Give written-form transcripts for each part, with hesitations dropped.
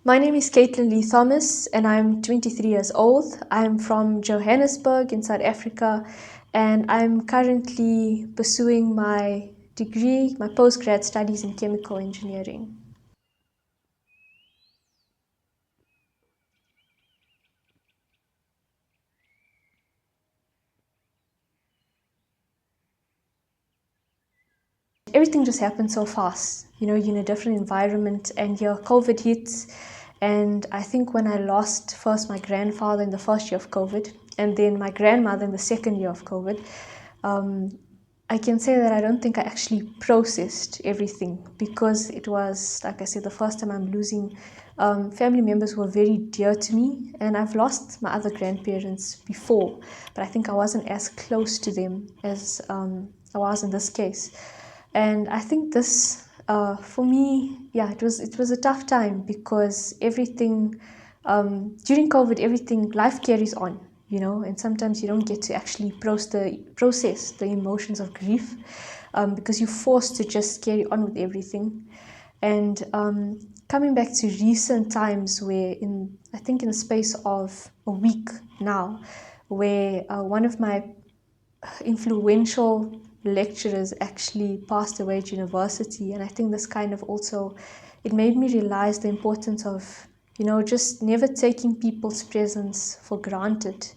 My name is Caitlyn Lee Thomas, and I'm 23 years old. I'm from Johannesburg in South Africa, and I'm currently pursuing my degree, my postgrad studies in chemical engineering. Everything just happened so fast. You're in a different environment, and your COVID hits. And I think when I lost first my grandfather in the first year of COVID, and then my grandmother in the second year of COVID, um, I can say that I don't think I actually processed everything, because it was, like I said, the first time I'm losing family members who were very dear to me. And I've lost my other grandparents before, but I think I wasn't as close to them as I was in this case. And I think this, for me, yeah, it was a tough time, because everything during COVID, everything, life carries on, and sometimes you don't get to actually process the emotions of grief, because you're forced to just carry on with everything. And coming back to recent times, where I think in the space of a week now, where one of my influential lecturers actually passed away at university. And I think this kind of also, it made me realize the importance of, just never taking people's presence for granted,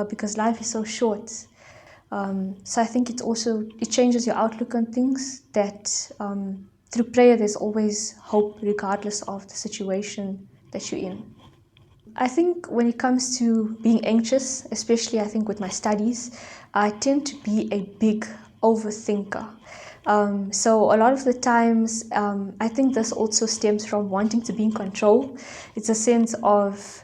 because life is so short. So I think it changes your outlook on things, that through prayer there's always hope regardless of the situation that you're in. I think when it comes to being anxious, especially I think with my studies, I tend to be a big overthinker. So a lot of the times, I think this also stems from wanting to be in control. It's a sense of,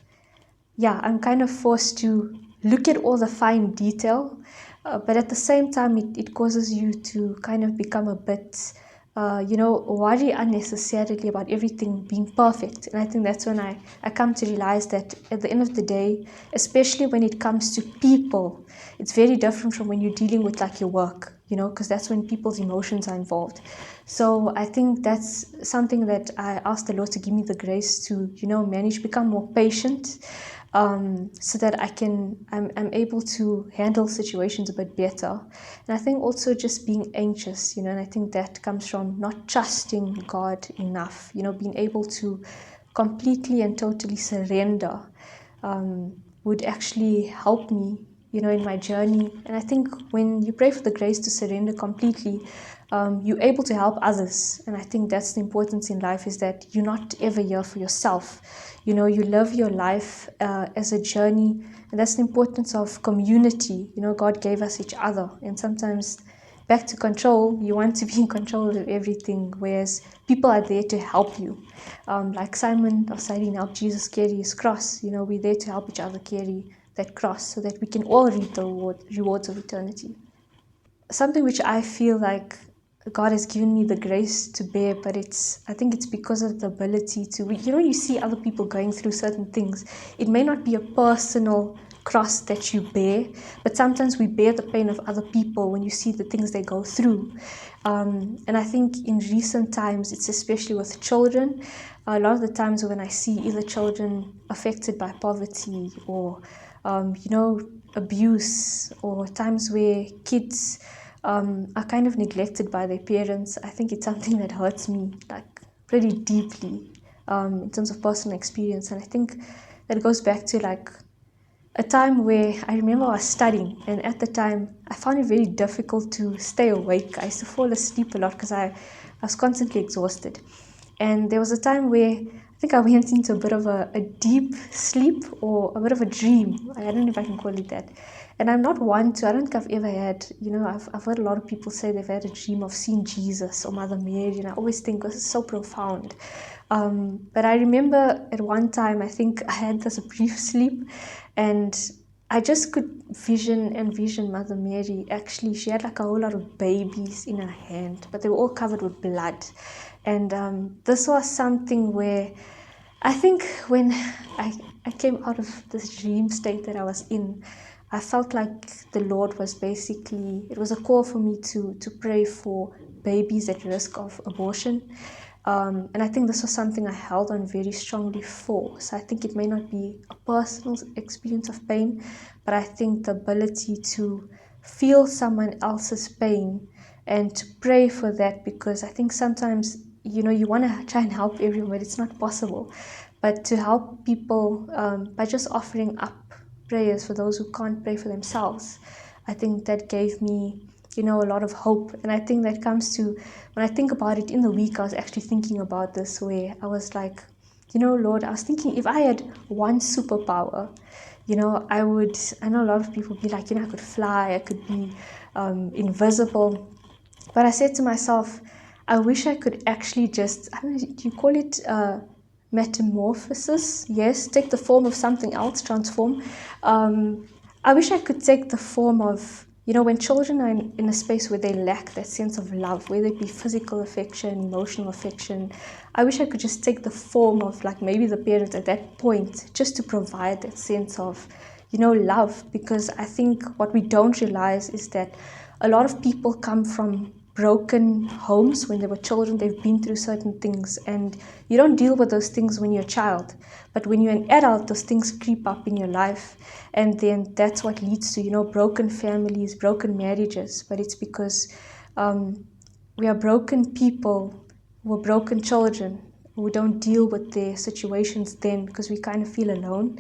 yeah, I'm kind of forced to look at all the fine detail, but at the same time, it causes you to kind of become a bit, worry unnecessarily about everything being perfect. And I think that's when I come to realize that at the end of the day, especially when it comes to people, it's very different from when you're dealing with like your work, because that's when people's emotions are involved. So I think that's something that I ask the Lord to give me the grace to, manage, become more patient, so that I'm able to handle situations a bit better. And I think also just being anxious, and I think that comes from not trusting God enough, being able to completely and totally surrender, would actually help me, in my journey. And I think when you pray for the grace to surrender completely, you're able to help others. And I think that's the importance in life, is that you're not ever here for yourself. You live your life as a journey, and that's the importance of community. God gave us each other, and sometimes back to control, you want to be in control of everything, whereas people are there to help you. Like Simon of Cyrene helped Jesus carry his cross. We're there to help each other carry that cross, so that we can all reap the rewards of eternity. Something which I feel like God has given me the grace to bear, but I think it's because of the ability to, you see other people going through certain things. It may not be a personal cross that you bear, but sometimes we bear the pain of other people when you see the things they go through. And I think in recent times, it's especially with children, a lot of the times when I see either children affected by poverty, or abuse, or times where kids are kind of neglected by their parents, I think it's something that hurts me like pretty deeply, in terms of personal experience. And I think that goes back to like a time where I remember I was studying, and at the time I found it very difficult to stay awake. I used to fall asleep a lot because I was constantly exhausted. And there was a time where I think I went into a bit of a deep sleep, or a bit of a dream. I don't know if I can call it that. And I'm not one to, I don't think I've ever had, I've heard a lot of people say they've had a dream of seeing Jesus or Mother Mary, and I always think this is so profound. But I remember at one time, I think I had this brief sleep, and I just could envision Mother Mary. Actually, she had like a whole lot of babies in her hand, but they were all covered with blood. And this was something where I think when I came out of this dream state that I was in, I felt like the Lord was basically, it was a call for me to pray for babies at risk of abortion. And I think this was something I held on very strongly for. So I think it may not be a personal experience of pain, but I think the ability to feel someone else's pain and to pray for that, because I think sometimes, you want to try and help everyone, but it's not possible. But to help people by just offering up prayers for those who can't pray for themselves, I think that gave me, a lot of hope. And I think that comes to, when I think about it in the week, I was actually thinking about this, where I was like, Lord, I was thinking if I had one superpower, I know a lot of people be like, I could fly, I could be invisible. But I said to myself, I wish I could actually just, I don't know, do you call it metamorphosis? Yes, take the form of something else, transform. I wish I could take the form of, when children are in a space where they lack that sense of love, whether it be physical affection, emotional affection, I wish I could just take the form of like maybe the parents at that point, just to provide that sense of, love. Because I think what we don't realize is that a lot of people come from broken homes. When they were children, they've been through certain things, and you don't deal with those things when you're a child. But when you're an adult, those things creep up in your life, and then that's what leads to, broken families, broken marriages. But it's because we are broken people, we're broken children, we don't deal with their situations then because we kind of feel alone.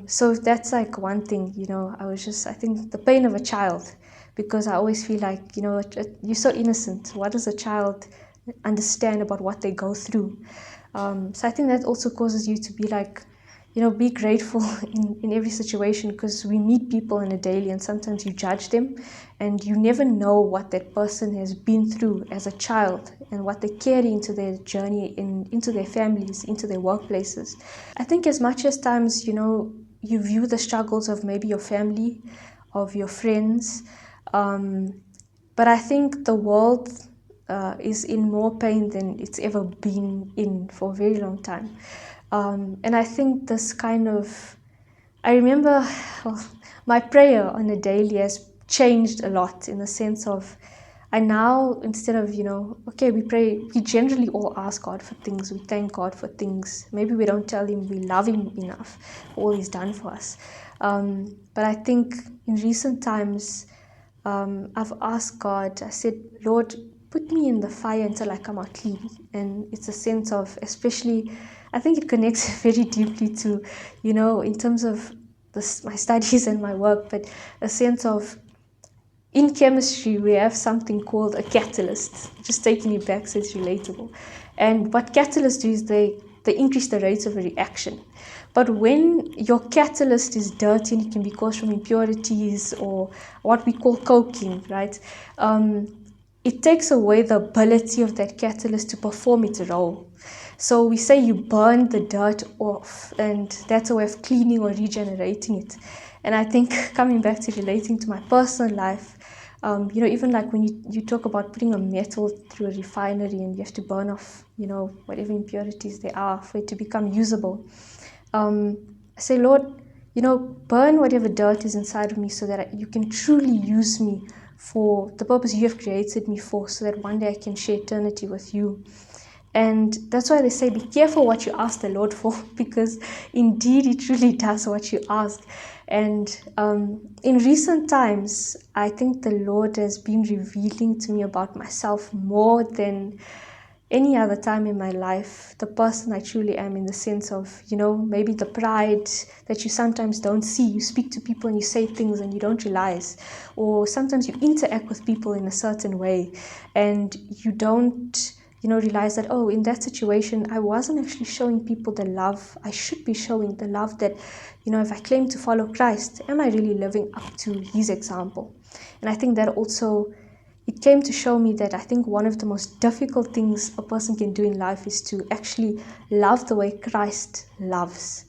So that's like one thing, I think the pain of a child, because I always feel like, you're so innocent. What does a child understand about what they go through? So I think that also causes you to be like, be grateful in every situation, because we meet people on a daily and sometimes you judge them and you never know what that person has been through as a child and what they carry into their journey, into their families, into their workplaces. I think as much as times, you view the struggles of maybe your family, of your friends, but I think the world is in more pain than it's ever been in for a very long time. And I think this kind of, I remember my prayer on a daily has changed a lot, in the sense of, I now, instead of, okay, we pray, we generally all ask God for things, we thank God for things. Maybe we don't tell Him we love Him enough for all He's done for us. But I think in recent times, I've asked God, I said, Lord, put me in the fire until I come out clean. And it's a sense of, especially, I think it connects very deeply to, in terms of my studies and my work, but a sense of, in chemistry, we have something called a catalyst. Just taking it back so it's relatable. And what catalysts do is they increase the rates of a reaction. But when your catalyst is dirty, and it can be caused from impurities or what we call coking, right? It takes away the ability of that catalyst to perform its role. So we say you burn the dirt off, and that's a way of cleaning or regenerating it. And I think coming back to relating to my personal life, even like when you talk about putting a metal through a refinery and you have to burn off, whatever impurities there are for it to become usable. I say, Lord, burn whatever dirt is inside of me so that you can truly use me for the purpose you have created me for, so that one day I can share eternity with you. And that's why they say, be careful what you ask the Lord for, because indeed He truly does what you ask. And in recent times, I think the Lord has been revealing to me about myself more than any other time in my life, the person I truly am, in the sense of, maybe the pride that you sometimes don't see. You speak to people and you say things and you don't realize. Or sometimes you interact with people in a certain way and you don't realize that, in that situation, I wasn't actually showing people the love I should be showing, the love that, if I claim to follow Christ, am I really living up to His example? And I think that also, it came to show me that I think one of the most difficult things a person can do in life is to actually love the way Christ loves.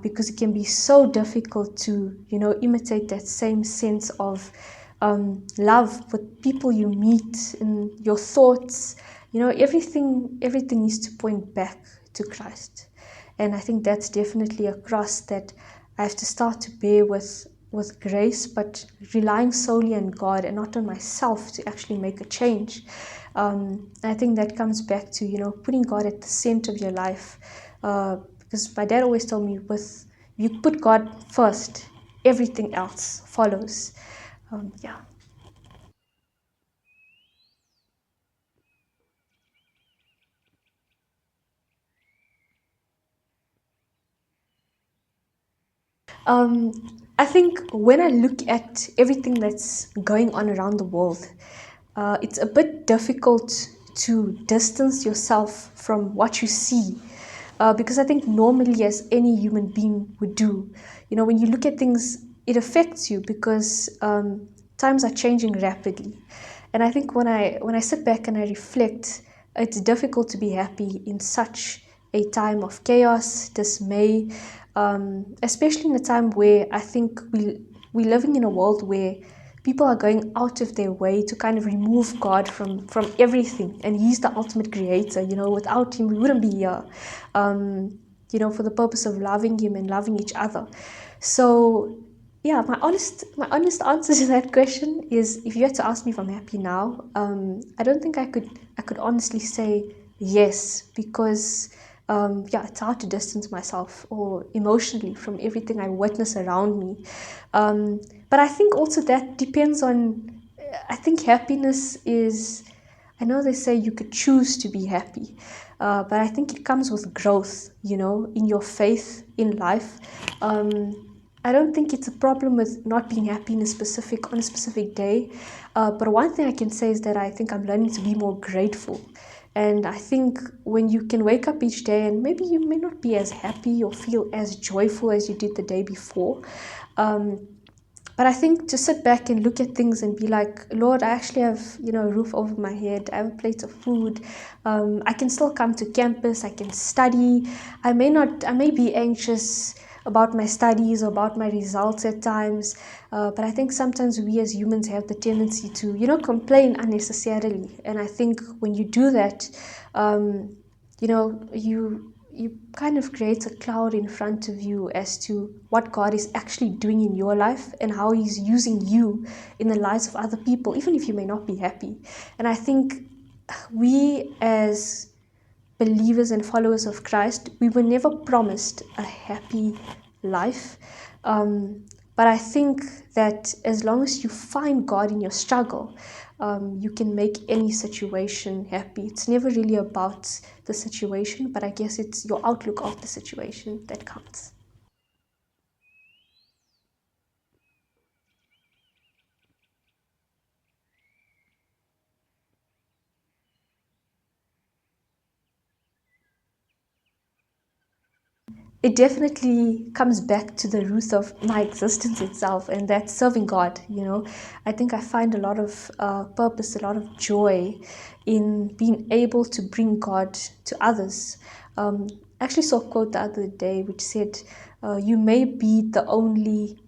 Because it can be so difficult to, imitate that same sense of love with people you meet, in your thoughts. Everything needs to point back to Christ. And I think that's definitely a cross that I have to start to bear with with grace, but relying solely on God and not on myself to actually make a change. I think that comes back to, putting God at the center of your life. Because my dad always told me, with you put God first, everything else follows. Yeah. Um, I think when I look at everything that's going on around the world, it's a bit difficult to distance yourself from what you see. Because I think normally, as any human being would do, when you look at things, it affects you because times are changing rapidly. And I think when I sit back and I reflect, it's difficult to be happy in such a time of chaos, dismay, especially in a time where I think we're living in a world where people are going out of their way to kind of remove God from everything, and He's the ultimate creator. Without Him, we wouldn't be here. For the purpose of loving Him and loving each other. So yeah, my honest answer to that question is, if you had to ask me if I'm happy now, I don't think I could honestly say yes, because yeah, it's hard to distance myself or emotionally from everything I witness around me. But I think also that depends on. I think happiness is. I know they say you could choose to be happy, but I think it comes with growth, in your faith in life. I don't think it's a problem with not being happy on a specific day. But one thing I can say is that I think I'm learning to be more grateful. And I think when you can wake up each day and maybe you may not be as happy or feel as joyful as you did the day before, um, but I think to sit back and look at things and be like, Lord, I actually have, a roof over my head. I have a plate of food. I can still come to campus. I can study. I may be anxious about my studies or about my results at times. But I think sometimes we as humans have the tendency to, complain unnecessarily. And I think when you do that, you kind of create a cloud in front of you as to what God is actually doing in your life and how He's using you in the lives of other people, even if you may not be happy. And I think we as believers and followers of Christ, we were never promised a happy life. But I think that as long as you find God in your struggle, you can make any situation happy. It's never really about the situation, but I guess it's your outlook of the situation that counts. It definitely comes back to the root of my existence itself, and that's serving God. I think I find a lot of purpose, a lot of joy in being able to bring God to others. I actually saw a quote the other day which said, You may be the only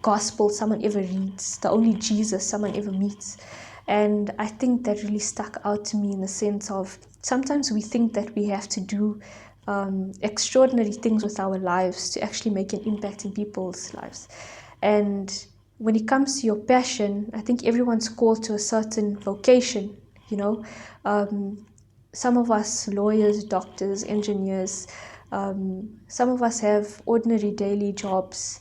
gospel someone ever reads, the only Jesus someone ever meets. And I think that really stuck out to me in the sense of sometimes we think that we have to do extraordinary things with our lives to actually make an impact in people's lives. And when it comes to your passion, I think everyone's called to a certain vocation, you know. Some of us lawyers, doctors, engineers, some of us have ordinary daily jobs,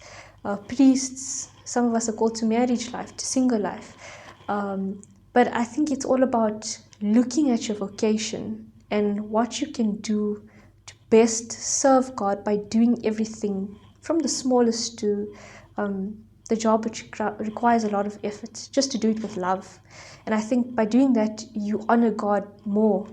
priests, some of us are called to marriage life, to single life. But I think it's all about looking at your vocation and what you can do to best serve God by doing everything from the smallest to the job which requires a lot of effort, just to do it with love. And I think by doing that, you honor God more.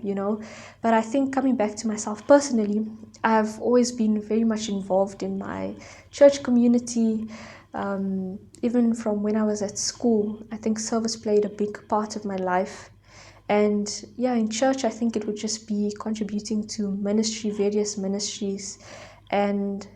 But I think coming back to myself personally, I've always been very much involved in my church community. Even from when I was at school, I think service played a big part of my life. And yeah, in church, I think it would just be contributing to ministry, various ministries. And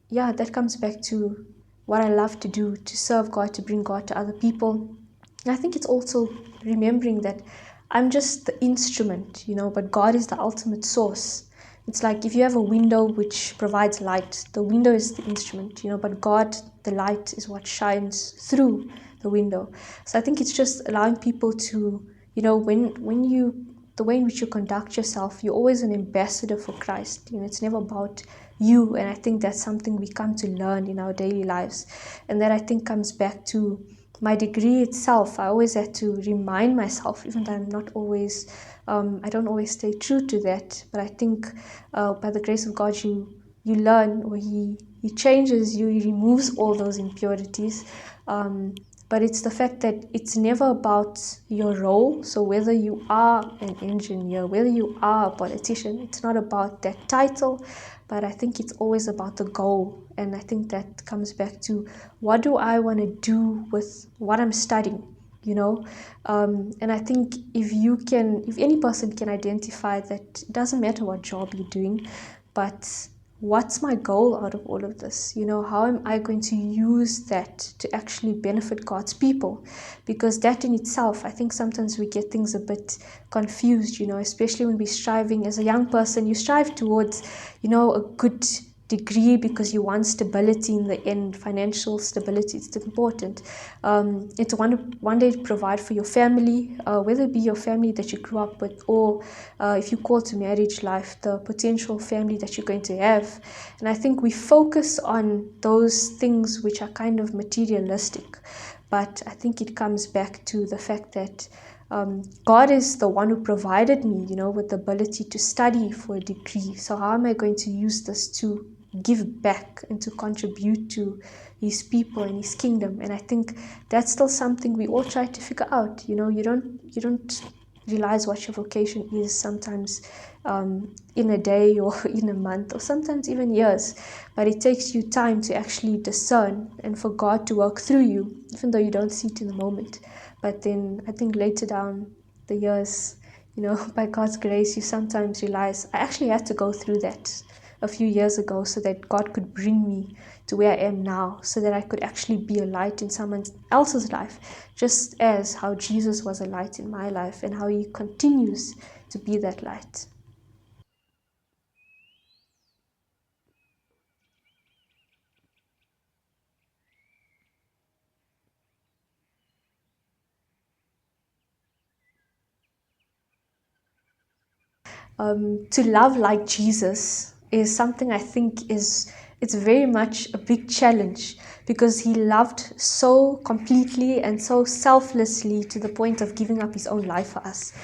yeah, that comes back to what I love to do, to serve God, to bring God to other people. And I think it's also remembering that I'm just the instrument, but God is the ultimate source. it's like if you have a window which provides light, the window is the instrument, but God, the light, is what shines through the window. So I think it's just allowing people to, when you, the way in which you conduct yourself, you're always an ambassador for Christ. It's never about you. And I think that's something we come to learn in our daily lives. And that, I think, comes back to my degree itself. I always had to remind myself, even though I'm not always, I don't always stay true to that. But I think by the grace of God, you learn, or he changes you, he removes all those impurities. But it's the fact that it's never about your role. So whether you are an engineer, whether you are a politician, it's not about that title, but I think it's always about the goal. And I think that comes back to, what do I want to do with what I'm studying? And I think if any person can identify that, it doesn't matter what job you're doing, but what's my goal out of all of this? How am I going to use that to actually benefit God's people? Because that in itself, I think sometimes we get things a bit confused, especially when we're striving. As a young person, you strive towards, a good degree because you want stability in the end, financial stability. It's important. And to one day provide for your family, whether it be your family that you grew up with, or if you call to marriage life, the potential family that you're going to have. And I think we focus on those things which are kind of materialistic. But I think it comes back to the fact that God is the one who provided me, with the ability to study for a degree. So how am I going to use this to give back and to contribute to his people and his kingdom? And I think that's still something we all try to figure out. You don't realize what your vocation is sometimes in a day or in a month, or sometimes even years. But it takes you time to actually discern and for God to work through you, even though you don't see it in the moment. But then I think later down the years, by God's grace, you sometimes realize, I actually had to go through that a few years ago so that God could bring me to where I am now, so that I could actually be a light in someone else's life, just as how Jesus was a light in my life and how he continues to be that light. To love like Jesus is something I think it's very much a big challenge, because he loved so completely and so selflessly to the point of giving up his own life for us.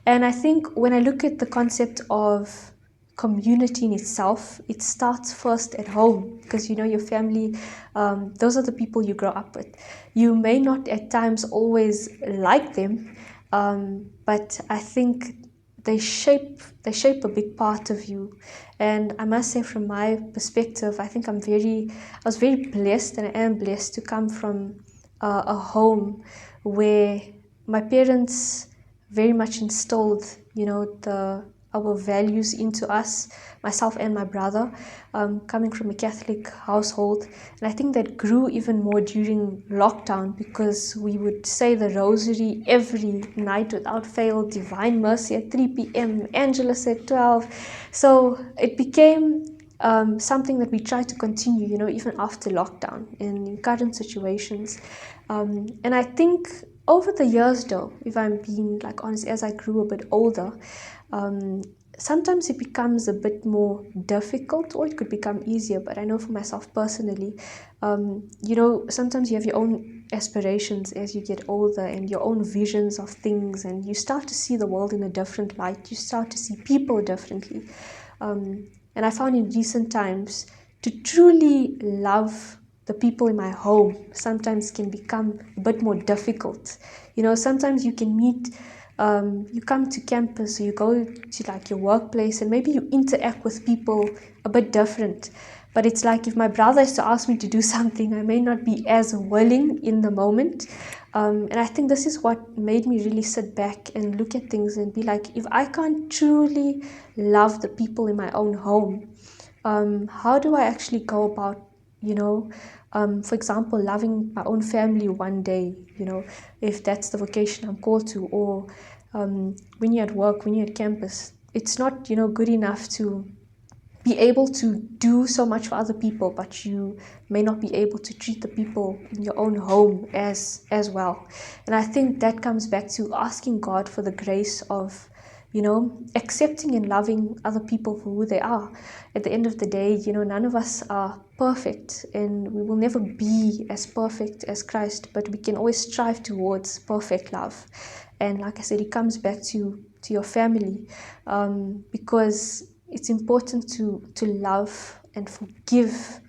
And I think when I look at the concept of community in itself, it starts first at home, because your family, those are the people you grow up with. You may not at times always like them, but I think they shape a big part of you. And I must say, from my perspective, I think I was very blessed, and I am blessed to come from a home where my parents very much instilled, our values into us, myself and my brother, coming from a Catholic household. And I think that grew even more during lockdown, because we would say the rosary every night without fail, Divine Mercy at 3 p.m., Angelus at 12. So it became something that we try to continue, even after lockdown and in current situations. And I think over the years, though, if I'm being like honest, as I grew a bit older, sometimes it becomes a bit more difficult, or it could become easier. But I know for myself personally, sometimes you have your own aspirations as you get older, and your own visions of things, and you start to see the world in a different light. You start to see people differently. And I found in recent times, to truly love the people in my home sometimes can become a bit more difficult. Sometimes you can meet, you come to campus, or you go to like your workplace, and maybe you interact with people a bit different. But it's like, if my brother is to ask me to do something, I may not be as willing in the moment. And I think this is what made me really sit back and look at things and be like, if I can't truly love the people in my own home, how do I actually go about, for example, loving my own family one day, if that's the vocation I'm called to, or when you're at work, when you're at campus, it's not, good enough to be able to do so much for other people, but you may not be able to treat the people in your own home as well. And I think that comes back to asking God for the grace of, accepting and loving other people for who they are. At the end of the day, none of us are perfect, and we will never be as perfect as Christ, but we can always strive towards perfect love. And like I said, it comes back to your family, because it's important to love and forgive,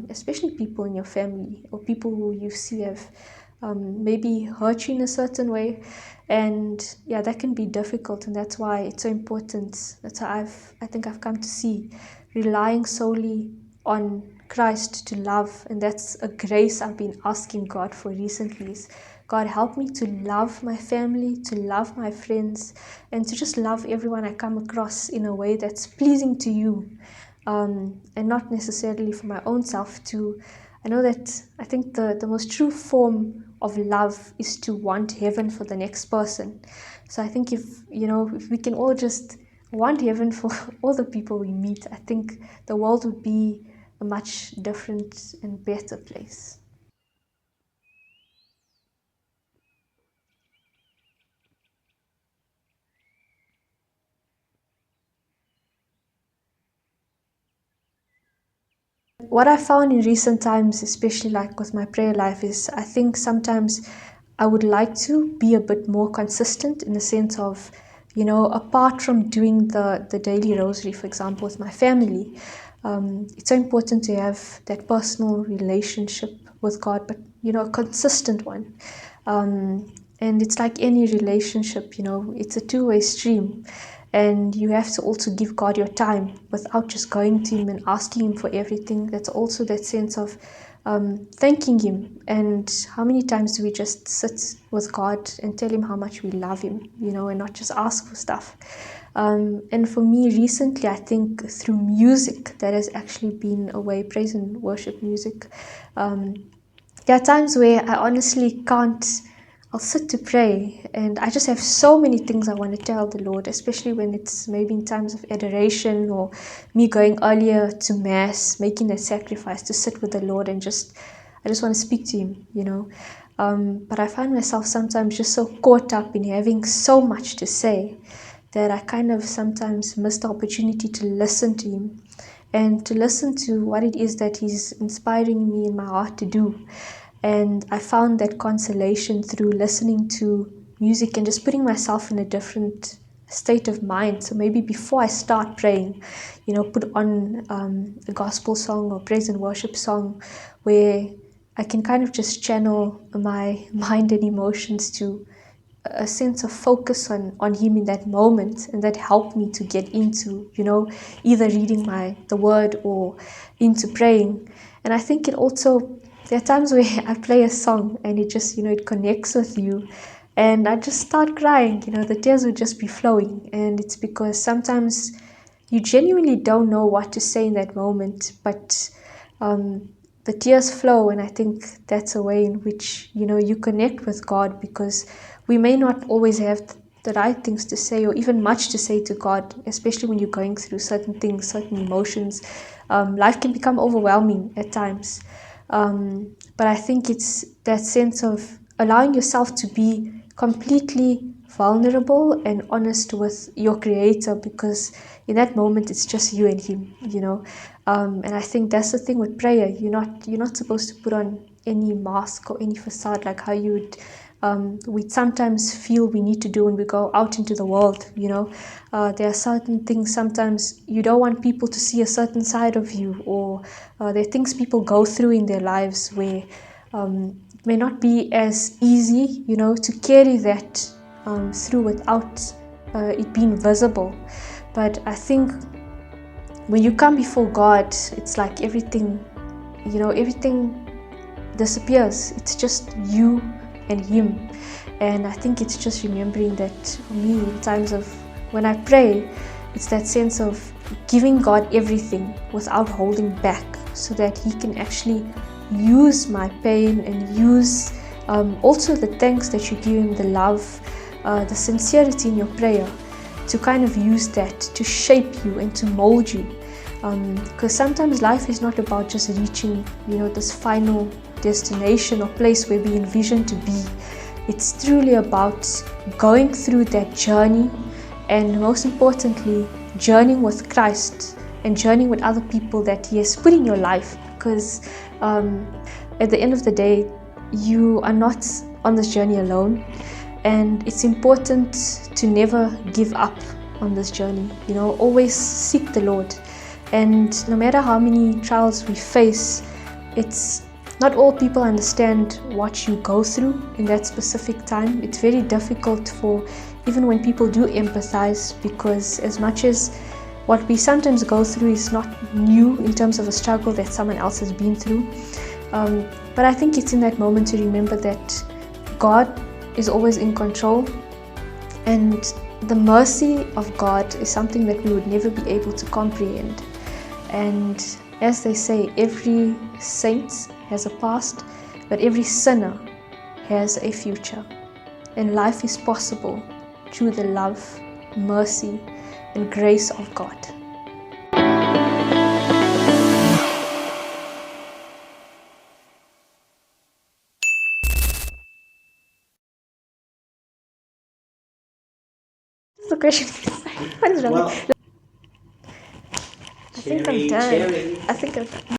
especially people in your family or people who you see have maybe hurt you in a certain way. And yeah, that can be difficult, and that's why it's so important. That's how I think I've come to see relying solely on Christ to love, and that's a grace I've been asking God for recently. Is God, help me to love my family, to love my friends, and to just love everyone I come across in a way that's pleasing to you, and not necessarily for my own self too. I know that I think the most true form of love is to want heaven for the next person. So I think if we can all just want heaven for all the people we meet, I think the world would be a much different and better place. What I found in recent times, especially like with my prayer life, is I think sometimes I would like to be a bit more consistent in the sense of, apart from doing the daily rosary, for example, with my family, it's so important to have that personal relationship with God, but, a consistent one. And it's like any relationship, it's a two-way stream. And you have to also give God your time without just going to Him and asking Him for everything. That's also that sense of thanking Him. And how many times do we just sit with God and tell Him how much we love Him, and not just ask for stuff? And for me, recently, I think through music, that has actually been a way, praise and worship music. There are times where I honestly can't. I'll sit to pray, and I just have so many things I want to tell the Lord, especially when it's maybe in times of adoration or me going earlier to Mass, making that sacrifice to sit with the Lord and I just want to speak to Him. But I find myself sometimes just so caught up in having so much to say that I kind of sometimes miss the opportunity to listen to Him and to listen to what it is that He's inspiring me in my heart to do. And I found that consolation through listening to music and just putting myself in a different state of mind. So maybe before I start praying, put on a gospel song or praise and worship song where I can kind of just channel my mind and emotions to a sense of focus on Him in that moment, and that helped me to get into, either reading the word or into praying. And I think it also, there are times where I play a song and it just, it connects with you, and I just start crying, the tears would just be flowing. And it's because sometimes you genuinely don't know what to say in that moment, but the tears flow. And I think that's a way in which, you connect with God, because we may not always have the right things to say or even much to say to God, especially when you're going through certain things, certain emotions. Life can become overwhelming at times. But I think it's that sense of allowing yourself to be completely vulnerable and honest with your Creator, because in that moment it's just you and Him. And I think that's the thing with prayer. You're not supposed to put on any mask or any facade like how you would we sometimes feel we need to do when we go out into the world. There are certain things sometimes you don't want people to see a certain side of you, or there are things people go through in their lives where it may not be as easy, to carry that through without it being visible. But I think when you come before God, it's like everything disappears. It's just you and Him. And I think it's just remembering that for me, in times of when I pray, it's that sense of giving God everything without holding back, so that He can actually use my pain and use also the thanks that you give Him, the love, the sincerity in your prayer, to kind of use that to shape you and to mold you. Because sometimes life is not about just reaching, this final destination or place where we envision to be. It's truly about going through that journey, and most importantly, journeying with Christ and journeying with other people that He has put in your life. Because at the end of the day, you are not on this journey alone, and it's important to never give up on this journey. Always seek the Lord. And no matter how many trials we face, it's not all people understand what you go through in that specific time. It's very difficult for even when people do empathize, because as much as what we sometimes go through is not new in terms of a struggle that someone else has been through. But I think it's in that moment to remember that God is always in control, and the mercy of God is something that we would never be able to comprehend. And as they say, every saint has a past, but every sinner has a future. And life is possible through the love, mercy, and grace of God. That's the question. What is wrong? Well, I think I'm done. I think I'm done.